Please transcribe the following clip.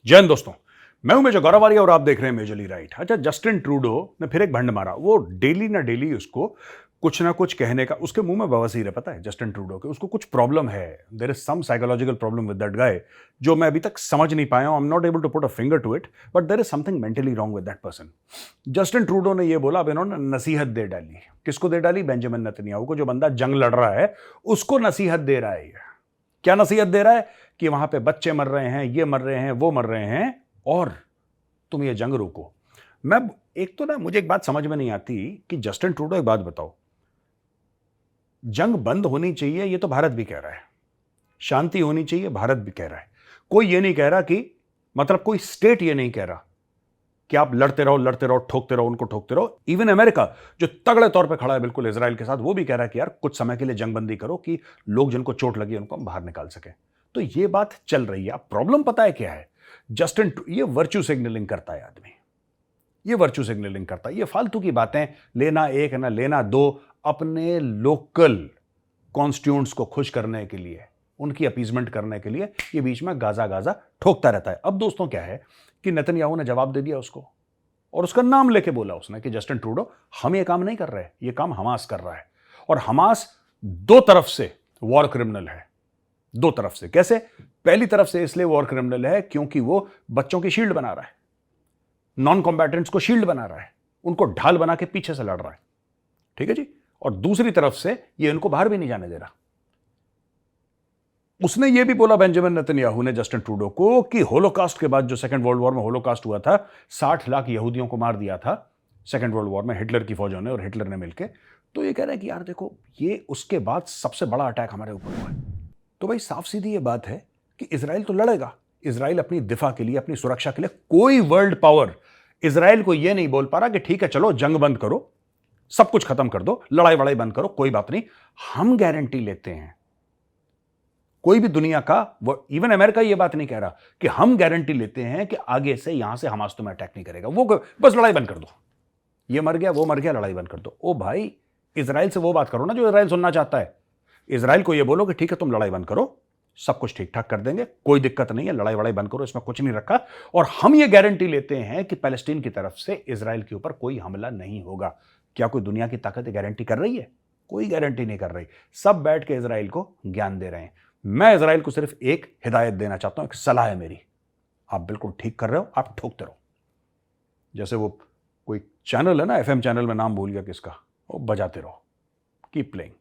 जय हिंद दोस्तों। मैं हूं मेजर गौरव आर्य और आप देख रहे हैं मेजरली राइट। अच्छा, जस्टिन ट्रूडो ने फिर एक भंड मारा। वो डेली ना डेली उसको कुछ ना कुछ कहने का, उसके मुंह में बवासीर है, पता है जस्टिन ट्रूडो के। उसको कुछ प्रॉब्लम है, there is some psychological problem with that guy, जो मैं अभी तक समझ नहीं पाया हूं। I am not able to put a finger to it, but there is something mentally wrong with that person. Justin Trudeau ने ये बोला, अब इन्होंने नसीहत दे डाली। किसको दे डाली? बेंजामिन नेतन्याहू को, जो बंदा जंग लड़ रहा है उसको नसीहत दे रहा है। क्या नसीहत दे रहा है? कि वहां पे बच्चे मर रहे हैं, ये मर रहे हैं, वो मर रहे हैं, और तुम ये जंग रोको। मैं एक तो ना, मुझे एक बात समझ में नहीं आती कि जस्टिन ट्रूडो, एक बात बताओ, जंग बंद होनी चाहिए ये तो भारत भी कह रहा है, शांति होनी चाहिए भारत भी कह रहा है। कोई ये नहीं कह रहा कि, मतलब कोई स्टेट ये नहीं कह रहा कि आप लड़ते रहो, ठोकते रहो, उनको ठोकते रहो। इवन अमेरिका, जो तगड़े तौर पे खड़ा है बिल्कुल इजराइल के साथ, वो भी कह रहा है कि यार कुछ समय के लिए जंगबंदी करो कि लोग जिनको चोट लगी उनको हम बाहर निकाल सकें। तो ये बात चल रही है। अब प्रॉब्लम पता है क्या है? ये वर्च्यू सिग्नलिंग करता है आदमी, ये वर्च्यू सिग्नलिंग करता है, ये फालतू की बातें, लेना एक ना लेना दो, अपने लोकल कॉन्स्टिट्यूएंट्स को खुश करने के लिए, उनकी अपीजमेंट करने के लिए ये बीच में गाजा गाजा ठोकता रहता है। अब दोस्तों क्या है कि नेतन्याहू ने जवाब दे दिया उसको, और उसका नाम लेके बोला उसने कि जस्टिन ट्रूडो, हम ये काम नहीं कर रहे, ये काम हमास कर रहा है। और हमास दो तरफ से वॉर क्रिमिनल है, दो तरफ से। कैसे? पहली तरफ से इसलिए वॉर क्रिमिनल है क्योंकि वो बच्चों की शील्ड बना रहा है, नॉन कॉम्बैटेंट्स को शील्ड बना रहा है, उनको ढाल बना के पीछे से लड़ रहा है, ठीक है जी। और दूसरी तरफ से ये इनको बाहर भी नहीं जाने दे रहा। उसने ये भी बोला, बेंजामिन नेतन्याहू ने, जस्टिन ट्रूडो को, कि होलोकास्ट के बाद, जो सेकंड वर्ल्ड वॉर में होलोकास्ट हुआ था, 60 लाख यहूदियों को मार दिया था सेकंड वर्ल्ड वॉर में हिटलर की फौजों ने और हिटलर ने मिलकर। तो ये कह रहे हैं कि यार देखो, ये उसके बाद सबसे बड़ा अटैक हमारे ऊपर हुआ है। तो भाई साफ सीधी ये बात है कि इजराइल तो लड़ेगा। इजराइल अपनी दिफा के लिए, अपनी सुरक्षा के लिए, कोई वर्ल्ड पावर इजराइल को यह नहीं बोल पा रहा कि ठीक है चलो जंग बंद करो, सब कुछ खत्म कर दो, लड़ाई वड़ाई बंद करो, कोई बात नहीं, हम गारंटी लेते हैं। कोई भी दुनिया का, इवन अमेरिका ये बात नहीं कह रहा कि हम गारंटी लेते हैं कि आगे से यहां से हमास तुम्हें अटैक नहीं करेगा, वो बस लड़ाई बंद कर दो, ये मर गया वो मर गया, लड़ाई बंद कर दो। ओ भाई, इजराइल से वो बात करो ना जो इजराइल सुनना चाहता है। इजराइल को ये बोलो कि ठीक है तुम लड़ाई बंद करो, सब कुछ ठीक ठाक कर देंगे, कोई दिक्कत नहीं है, लड़ाई वड़ाई बंद करो, इसमें कुछ नहीं रखा। और हम ये गारंटी लेते हैं कि पैलेस्टीन की तरफ से इजराइल के ऊपर कोई हमला नहीं होगा। क्या कोई दुनिया की ताकत गारंटी कर रही है? कोई गारंटी नहीं कर रही। सब बैठ के इजराइल को ज्ञान दे रहे हैं। मैं इजराइल को सिर्फ एक हिदायत देना चाहता हूं, एक सलाह है मेरी, आप बिल्कुल ठीक कर रहे हो, आप ठोकते रहो। जैसे वो कोई चैनल है ना, एफएम चैनल में नाम भूल गया किसका, वो बजाते रहो, कीप प्लेइंग।